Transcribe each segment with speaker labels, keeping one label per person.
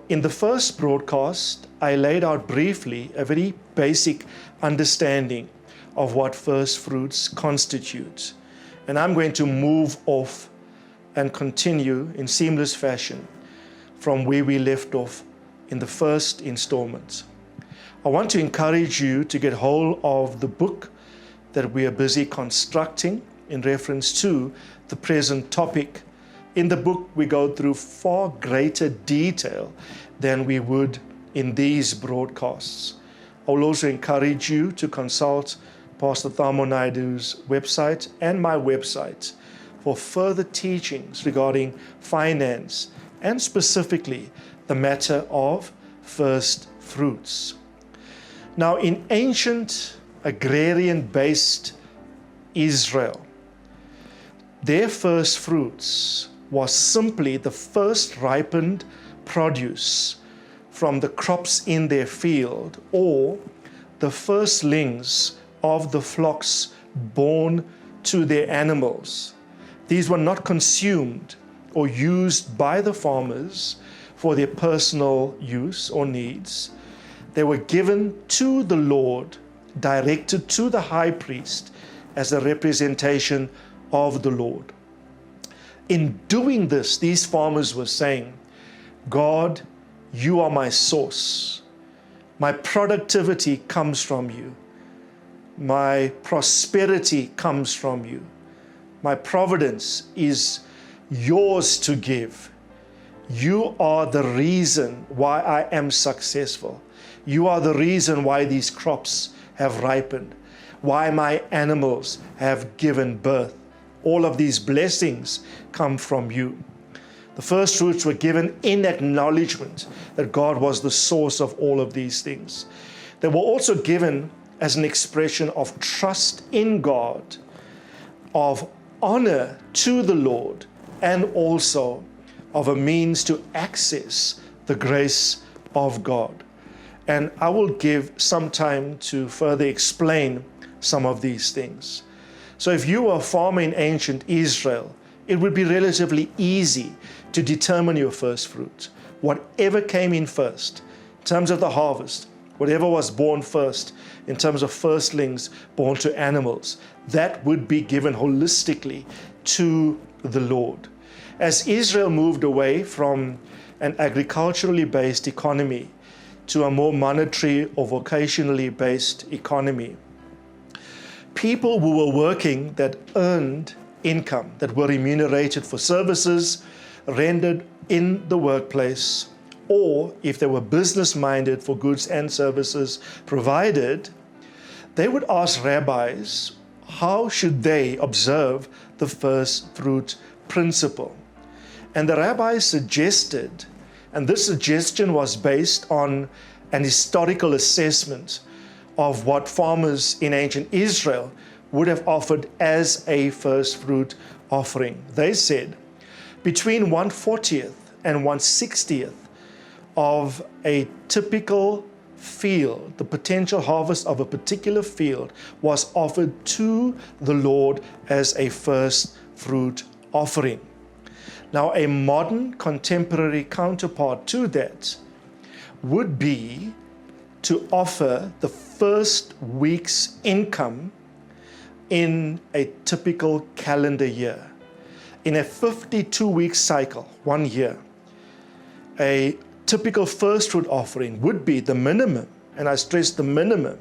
Speaker 1: in the first broadcast, I laid out briefly a very basic understanding of what first fruits constitute. And I'm going to move off and continue in seamless fashion from where we left off in the first installment. I want to encourage you to get hold of the book that we are busy constructing in reference to the present topic. In the book, we go through far greater detail than we would in these broadcasts. I will also encourage you to consult Pastor Thamo Naidu's website and my website for further teachings regarding finance and specifically the matter of first fruits. Now, in ancient agrarian-based Israel, their first fruits was simply the first ripened produce from the crops in their field, or the firstlings of the flocks born to their animals. These were not consumed or used by the farmers for their personal use or needs. They were given to the Lord, directed to the high priest as a representation of the Lord. In doing this, these farmers were saying, God, you are my source. My productivity comes from you. My prosperity comes from you. My providence is yours to give. You are the reason why I am successful. You are the reason why these crops have ripened, why my animals have given birth. All of these blessings come from you. The first fruits were given in acknowledgement that God was the source of all of these things. They were also given as an expression of trust in God, of honor to the Lord, and also of a means to access the grace of God. And I will give some time to further explain some of these things. So if you were a farmer in ancient Israel, it would be relatively easy to determine your first fruit. Whatever came in first, in terms of the harvest, whatever was born first, in terms of firstlings born to animals, that would be given holistically to the Lord. As Israel moved away from an agriculturally based economy to a more monetary or vocationally based economy, people who were working that earned income, that were remunerated for services rendered in the workplace, or if they were business-minded for goods and services provided, they would ask rabbis how should they observe the first fruit principle. And the rabbis suggested, and this suggestion was based on an historical assessment of what farmers in ancient Israel would have offered as a first fruit offering. They said between 1/40th and 1/60th of a typical field, the potential harvest of a particular field was offered to the Lord as a first fruit offering. Now, a modern contemporary counterpart to that would be to offer the first week's income in a typical calendar year. In a 52-week cycle, 1 year, a typical first fruit offering would be the minimum, and I stress the minimum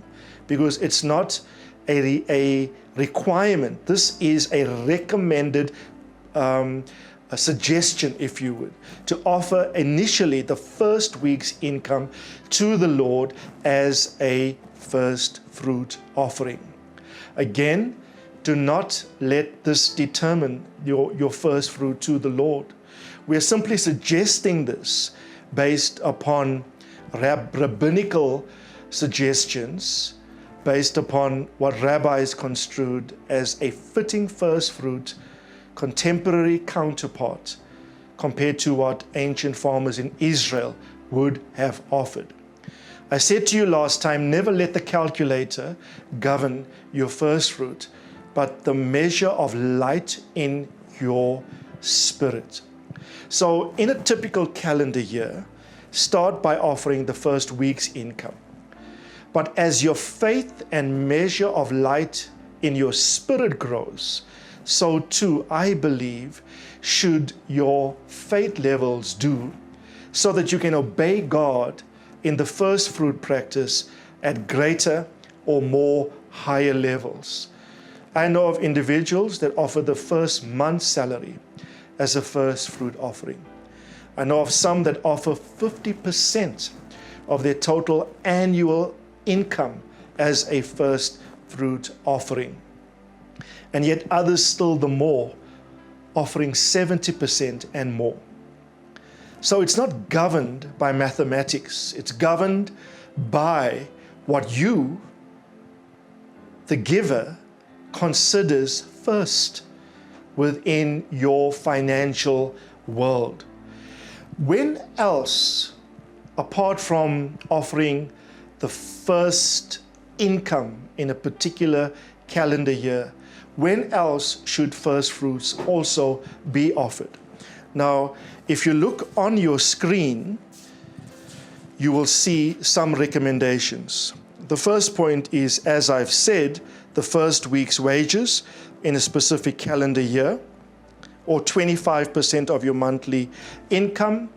Speaker 1: because it's not a requirement. This is a recommended a suggestion, if you would, to offer initially the first week's income to the Lord as a first fruit offering. Again, do not let this determine your first fruit to the Lord. We are simply suggesting this based upon rabbinical suggestions, based upon what rabbis construed as a fitting first fruit, contemporary counterpart compared to what ancient farmers in Israel would have offered. I said to you last time, never let the calculator govern your first fruit, but the measure of light in your spirit. So in a typical calendar year, start by offering the first week's income. But as your faith and measure of light in your spirit grows, so too, I believe, should your faith levels do, so that you can obey God in the first fruit practice at greater or more higher levels. I know of individuals that offer the first month's salary as a first fruit offering. I know of some that offer 50% of their total annual income as a first fruit offering. And yet others still the more, offering 70% and more. So it's not governed by mathematics. It's governed by what you, the giver, considers first within your financial world. When else, apart from offering the first income in a particular calendar year, when else should first fruits also be offered? Now, if you look on your screen, you will see some recommendations. The first point is, as I've said, the first week's wages in a specific calendar year, or 25% of your monthly income,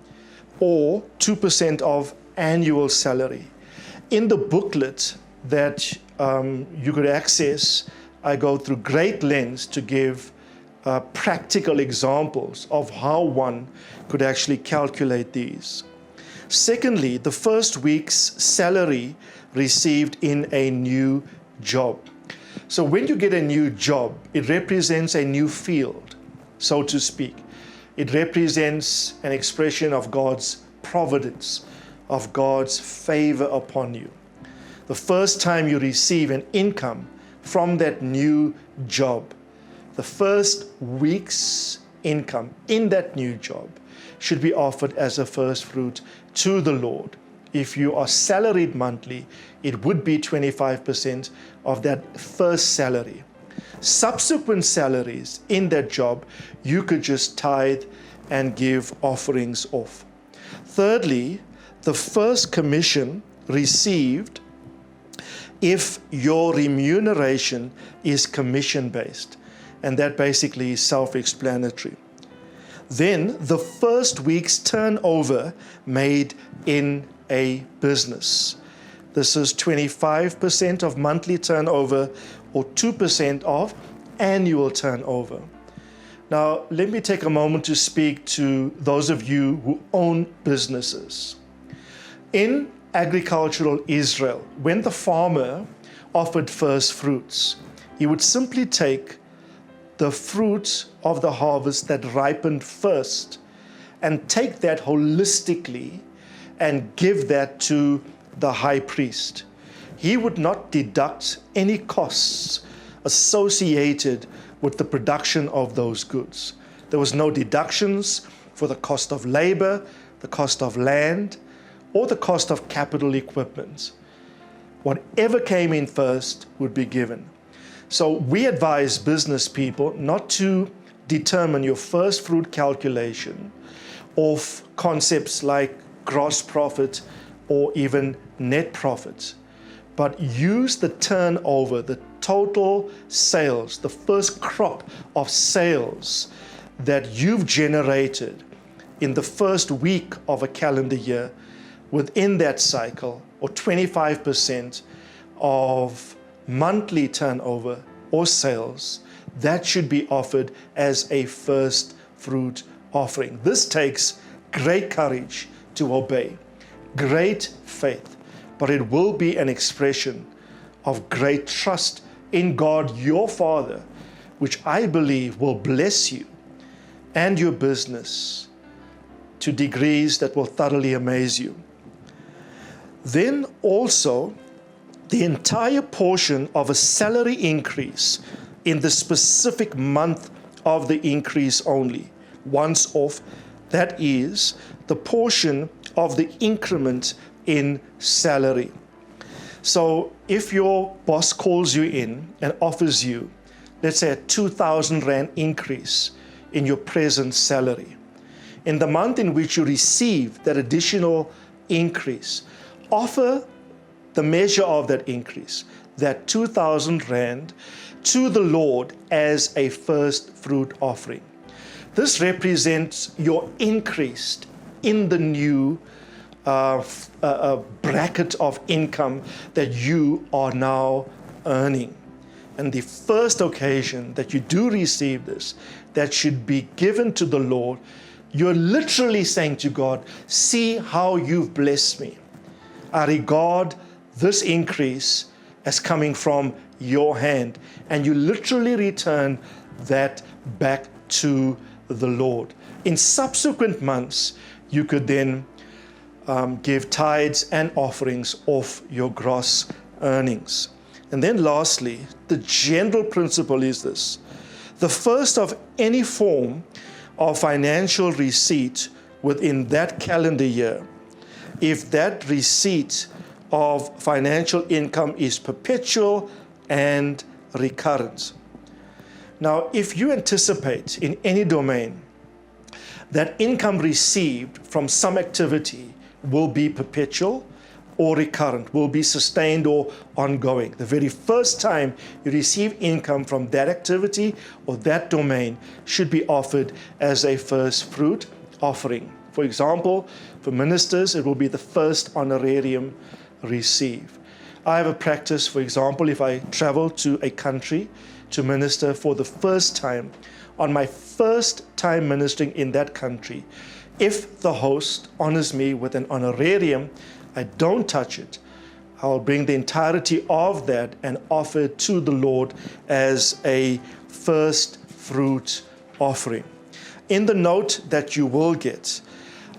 Speaker 1: or 2% of annual salary. In the booklet that you could access, I go through great lengths to give practical examples of how one could actually calculate these. Secondly, the first week's salary received in a new job. So when you get a new job, it represents a new field, so to speak. It represents an expression of God's providence, of God's favor upon you. The first time you receive an income from that new job, the first week's income in that new job should be offered as a first fruit to the Lord. If you are salaried monthly, it would be 25% of that first salary. Subsequent salaries in that job, you could just tithe and give offerings off. Thirdly, the first commission received if your remuneration is commission-based, and that basically is self-explanatory. Then the first week's turnover made in a business. This is 25% of monthly turnover or 2% of annual turnover. Now, let me take a moment to speak to those of you who own businesses. In agricultural Israel, when the farmer offered first fruits, he would simply take the fruit of the harvest that ripened first and take that holistically and give that to the high priest. He would not deduct any costs associated with the production of those goods. There was no deductions for the cost of labor, the cost of land, or the cost of capital equipment. Whatever came in first would be given. So we advise business people not to determine your first fruit calculation of concepts like gross profit or even net profit, but use the turnover, the total sales, the first crop of sales that you've generated in the first week of a calendar year within that cycle, or 25% of monthly turnover or sales, that should be offered as a first fruit offering. This takes great courage to obey, great faith, but it will be an expression of great trust in God, your Father, which I believe will bless you and your business to degrees that will thoroughly amaze you. Then also, the entire portion of a salary increase in the specific month of the increase only, once off, that is the portion of the increment in salary. So if your boss calls you in and offers you, let's say, a 2,000 Rand increase in your present salary, in the month in which you receive that additional increase. Offer the measure of that increase, that 2,000 rand, to the Lord as a first fruit offering. This represents your increase in the new bracket of income that you are now earning. And the first occasion that you do receive this, that should be given to the Lord, you're literally saying to God, see how you've blessed me. I regard this increase as coming from your hand. And you literally return that back to the Lord. In subsequent months, you could then give tithes and offerings of your gross earnings. And then lastly, the general principle is this: the first of any form of financial receipt within that calendar year, if that receipt of financial income is perpetual and recurrent. Now, if you anticipate in any domain that income received from some activity will be perpetual or recurrent, will be sustained or ongoing, the very first time you receive income from that activity or that domain should be offered as a first fruit offering. For example, for ministers, it will be the first honorarium received. I have a practice, for example, if I travel to a country to minister for the first time, on my first time ministering in that country, if the host honors me with an honorarium, I don't touch it. I'll bring the entirety of that and offer it to the Lord as a first fruit offering. In the note that you will get,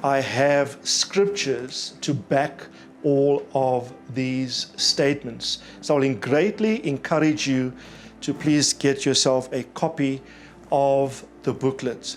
Speaker 1: I have scriptures to back all of these statements. So I'll greatly encourage you to please get yourself a copy of the booklet.